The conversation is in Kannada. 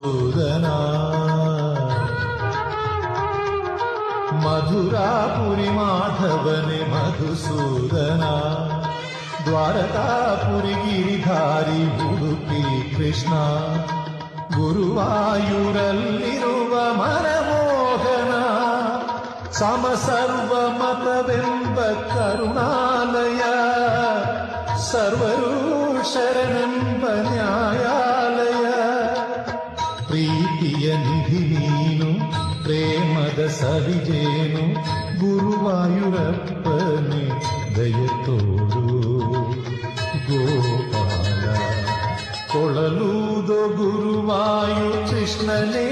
ಸೂದನಾ ಮಧುರಾಪುರಿ ಮಾಧವನೆ ಮಧುಸೂದನ ದ್ವಾರಕಾಪುರಿ ಗಿರಿಧಾರಿ ಉಡುಪಿ ಕೃಷ್ಣ ಗುರುವಾಯೂರಲ್ಲಿರುವ ಮನಮೋಹನ ಸಮಸರ್ವ ಮತವೆಂಬ ಕರುಣಾಲಯ ಸರ್ವರು ಶರಣೆಂಬ ನ್ಯಾಯಾಲಯ ಪ್ರೀತಿಯ ನಿಧಿ ನೀನು ಪ್ರೇಮದ ಸವಿಜೇನು ಗುರುವಾಯೂರಪ್ಪನೇ ದಯತೋಡು ಗೋಪಾಲ ಕೊಳಲೂದೋ ಗುರುವಾಯು ಕೃಷ್ಣನೇ